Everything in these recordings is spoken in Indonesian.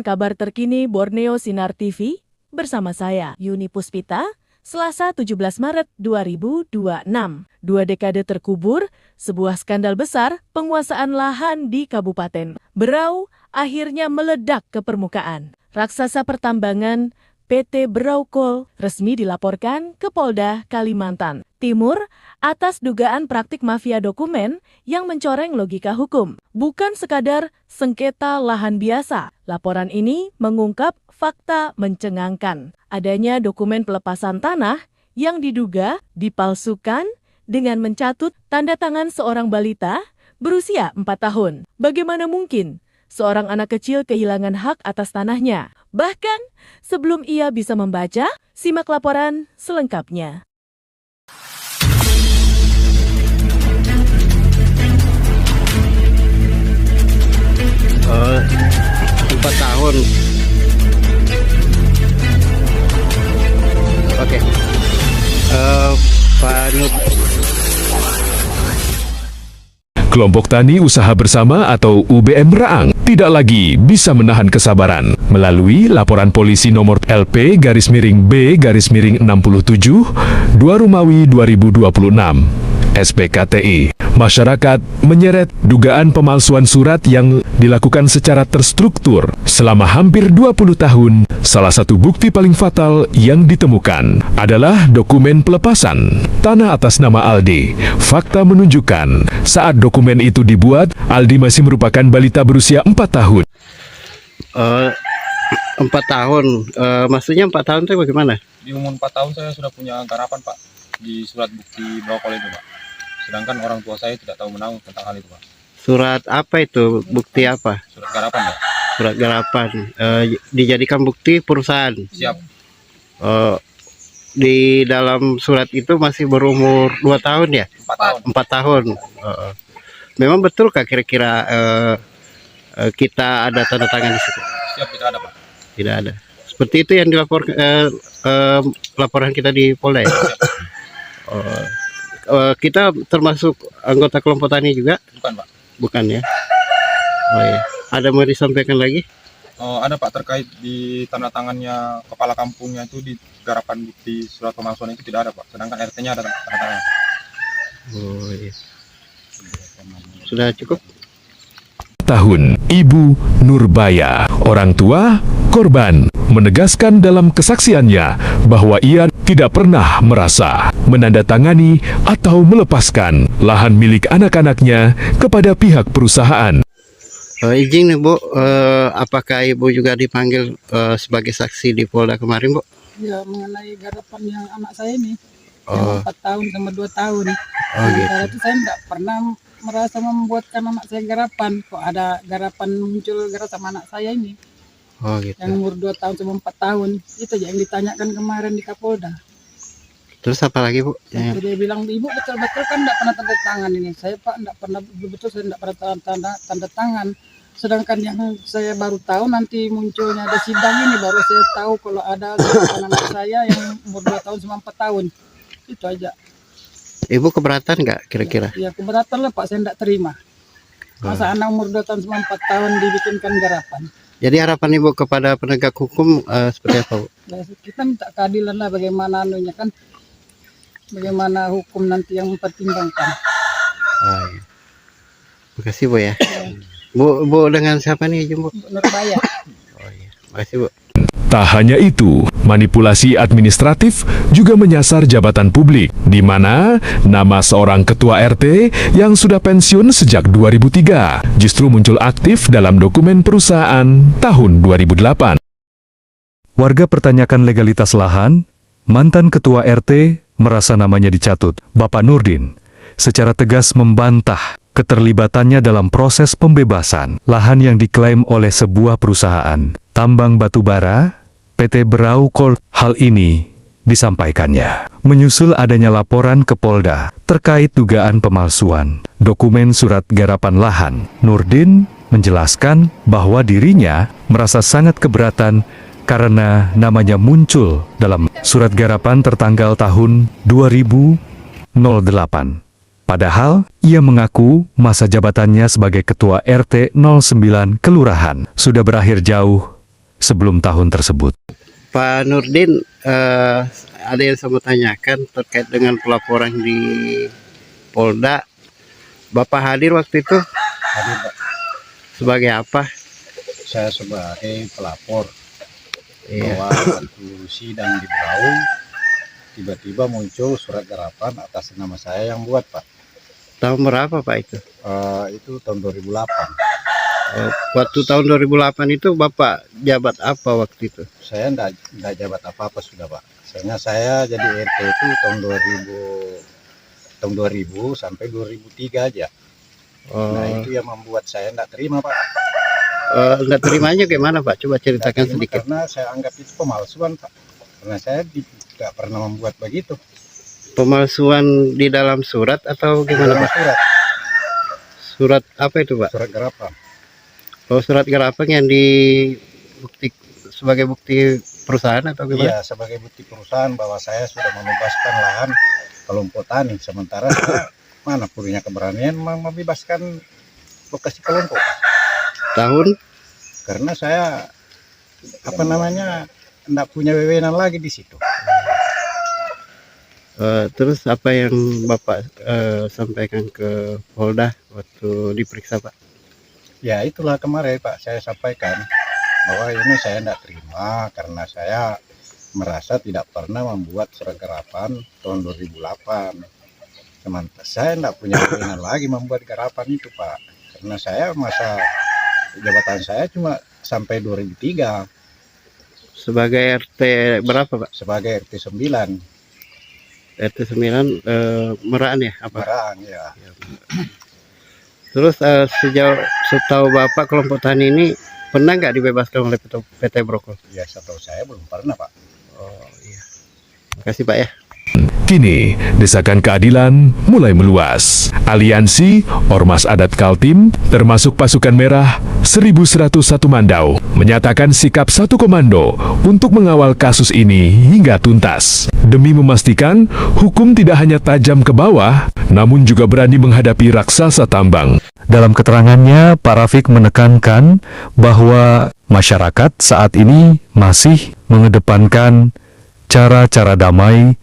kabar terkini Borneo Sinar TV, bersama saya, Yuni Puspita, Selasa 17 Maret 2026. 2 dekade terkubur, sebuah skandal besar penguasaan lahan di Kabupaten Berau akhirnya meledak ke permukaan. Raksasa pertambangan PT Berau Coal resmi dilaporkan ke Polda Kalimantan Timur atas dugaan praktik mafia dokumen yang mencoreng logika hukum. Bukan sekadar sengketa lahan biasa, laporan ini mengungkap fakta mencengangkan. Adanya dokumen pelepasan tanah yang diduga dipalsukan dengan mencatut tanda tangan seorang balita berusia 4 tahun. Bagaimana mungkin seorang anak kecil kehilangan hak atas tanahnya? Bahkan sebelum ia bisa membaca, simak laporan selengkapnya. Oh, 4 tahun. Oke. Pak Nur. Kelompok Tani Usaha Bersama atau UBM Raang tidak lagi bisa menahan kesabaran. Melalui laporan polisi nomor LP-B-67 2 Romawi 2026 SPKTI, masyarakat menyeret dugaan pemalsuan surat yang dilakukan secara terstruktur selama hampir 20 tahun. Salah satu bukti paling fatal yang ditemukan adalah dokumen pelepasan tanah atas nama Aldi. Fakta menunjukkan saat dokumen itu dibuat, Aldi masih merupakan balita berusia 4 tahun. 4 tahun, maksudnya 4 tahun itu bagaimana? Di umur 4 tahun saya sudah punya garapan, Pak, di surat bukti brokol itu, Pak. Sedangkan orang tua saya tidak tahu menahu tentang hal itu, Pak. Surat apa itu? Bukti apa? Surat garapan, Pak. Surat garapan. Dijadikan bukti perusahaan. Siap. Di dalam surat itu masih berumur 2 tahun ya? 4 tahun. 4 tahun. Memang betulkah kira-kira kita ada tanda tangan di situ? Siap, tidak ada, Pak. Tidak ada. Seperti itu yang dilaporkan laporan kita di Polda ya? Kita termasuk anggota kelompok tani juga? Bukan, Pak. Bukan ya? Oh ya. Ada mau disampaikan lagi? Ada, Pak, terkait di tanda tangannya kepala kampungnya itu di garapan bukti surat pemalsuan itu tidak ada, Pak. Sedangkan RT-nya ada tanda tangan. Oh iya. Sudah cukup? Tahun Ibu Nurbaya, orang tua korban, menegaskan dalam kesaksiannya bahwa ia tidak pernah merasa menandatangani atau melepaskan lahan milik anak-anaknya kepada pihak perusahaan. Izin nih Bu, apakah Ibu juga dipanggil sebagai saksi di Polda kemarin, Bu? Ya, mengenai garapan yang anak saya ini, Oh. yang 4 tahun sama 2 tahun. Gitu. Sementara itu saya tidak pernah merasa membuatkan anak saya garapan. Kok ada garapan muncul gara sama anak saya ini, Oh gitu. yang umur 2 tahun sama 4 tahun. Itu aja yang ditanyakan kemarin di Kapolda. Terus apa lagi, Bu? Ya. Dia bilang, Ibu betul-betul kan tidak pernah tanda tangan ini. Saya Pak tidak pernah, betul saya tidak pernah tanda tangan. Sedangkan yang saya baru tahu nanti munculnya ada sidang ini, baru saya tahu kalau ada garapan anak saya yang umur 2 tahun sama 4 tahun. Itu aja. Ibu keberatan nggak kira-kira? Ya keberatan lah Pak, saya tidak terima. Masa anak umur 2 tahun sama 4 tahun dibikinkan garapan. Jadi harapan Ibu kepada penegak hukum seperti apa, Bu? Ya, kita minta keadilan lah, bagaimana anunya kan, bagaimana hukum nanti yang mempertimbangkan. Oh, iya. Makasih, Bu ya. Bu dengan siapa nih, Bu? Nurbaya. Oh iya. Makasih, Bu. Tak hanya itu, manipulasi administratif juga menyasar jabatan publik, di mana nama seorang ketua RT yang sudah pensiun sejak 2003 justru muncul aktif dalam dokumen perusahaan tahun 2008. Warga pertanyakan legalitas lahan, mantan ketua RT merasa namanya dicatut. Bapak Nurdin secara tegas membantah keterlibatannya dalam proses pembebasan lahan yang diklaim oleh sebuah perusahaan tambang batubara, PT Berau Coal. Hal ini disampaikannya menyusul adanya laporan ke Polda terkait dugaan pemalsuan dokumen surat garapan lahan. Nurdin menjelaskan bahwa dirinya merasa sangat keberatan karena namanya muncul dalam surat garapan tertanggal tahun 2008. Padahal, ia mengaku masa jabatannya sebagai Ketua RT 09 Kelurahan sudah berakhir jauh sebelum tahun tersebut. Pak Nurdin, ada yang saya mau tanyakan terkait dengan pelaporan di Polda. Bapak hadir waktu itu Hadir, Pak. sebagai apa? Saya sebagai pelapor Iya. bahwa waktu sidang di Berau tiba-tiba muncul surat garapan atas nama saya yang buat, Pak. Tahun berapa Pak itu? Itu tahun 2008. Waktu tahun 2008 itu Bapak jabat apa waktu itu? Saya enggak jabat apa-apa sudah, Pak. Soalnya saya jadi RT itu tahun 2000 sampai 2003 aja. Nah, itu yang membuat saya enggak terima, Pak. Nggak terimanya gimana Pak? Coba ceritakan Nggak terima sedikit. karena saya anggap itu pemalsuan, Pak. Karena saya tidak pernah membuat begitu. Pemalsuan di dalam surat atau gimana Dalam Pak? surat, Surat apa itu Pak? surat garapan. Oh, surat garapan yang sebagai bukti perusahaan atau gimana? Iya, sebagai bukti perusahaan bahwa saya sudah membebaskan lahan kelompok tani. Sementara saya mana punya keberanian membebaskan lokasi kelompok. Tahun? Karena saya enggak punya wewenang lagi di situ. Terus apa yang Bapak sampaikan ke Polda waktu diperiksa Pak? Ya itulah kemarin Pak saya sampaikan bahwa ini saya enggak terima karena saya merasa tidak pernah membuat surat garapan tahun 2008. Sementara saya enggak punya wewenang lagi membuat garapan itu, Pak. Karena saya masa jabatan saya cuma sampai 2003 Sebagai RT berapa Pak? sebagai RT 9 RT 9 Meraan ya? Apa? Barang ya. Terus setahu Bapak kelompok tani ini pernah nggak dibebaskan oleh PT Brokol? Ya setahu saya belum pernah, Pak. Oh iya. Terima kasih Pak ya. Kini, desakan keadilan mulai meluas. Aliansi Ormas Adat Kaltim, termasuk Pasukan Merah 1101 Mandau, menyatakan sikap satu komando untuk mengawal kasus ini hingga tuntas. Demi memastikan hukum tidak hanya tajam ke bawah, namun juga berani menghadapi raksasa tambang. Dalam keterangannya, Pak Rafiq menekankan bahwa masyarakat saat ini masih mengedepankan cara-cara damai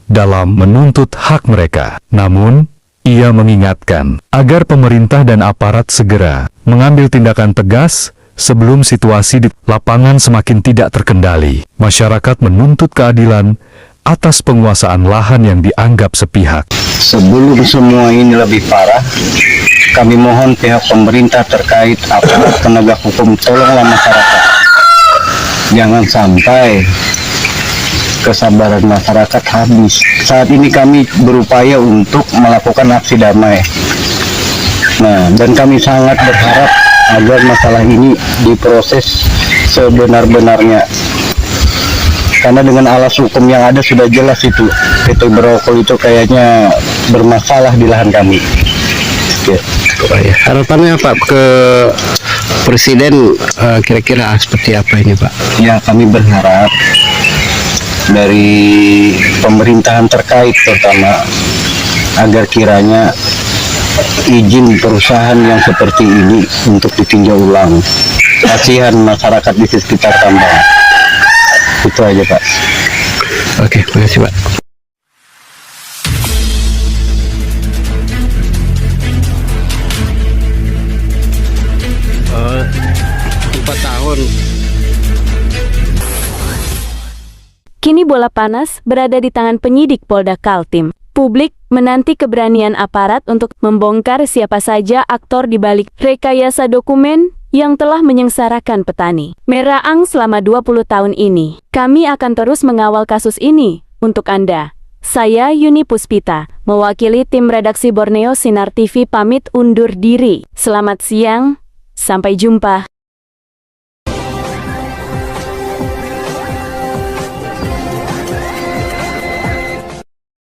dalam menuntut hak mereka. Namun, ia mengingatkan agar pemerintah dan aparat segera mengambil tindakan tegas sebelum situasi di lapangan semakin tidak terkendali. Masyarakat menuntut keadilan atas penguasaan lahan yang dianggap sepihak. Sebelum semua ini lebih parah, kami mohon pihak pemerintah terkait aparat penegak hukum tolonglah masyarakat. Jangan sampai kesabaran masyarakat habis. Saat ini kami berupaya untuk melakukan aksi damai. Nah, dan kami sangat berharap agar masalah ini diproses sebenar-benarnya. Karena dengan alas hukum yang ada sudah jelas itu PT Brokol itu kayaknya bermasalah di lahan kami. Ya. Harapannya Pak ke Presiden kira-kira seperti apa ini Pak? Ya, kami berharap dari pemerintahan terkait terutama agar kiranya izin perusahaan yang seperti ini untuk ditinjau ulang. Kasihan masyarakat di sekitar tambang. Itu aja Pak. Oke, terima kasih Pak. Oh, 4 tahun. Kini bola panas berada di tangan penyidik Polda Kaltim. Publik menanti keberanian aparat untuk membongkar siapa saja aktor di balik rekayasa dokumen yang telah menyengsarakan petani Meraang selama 20 tahun ini. Kami akan terus mengawal kasus ini untuk Anda. Saya Yuni Puspita, mewakili tim redaksi Borneo Sinar TV pamit undur diri. Selamat siang, sampai jumpa.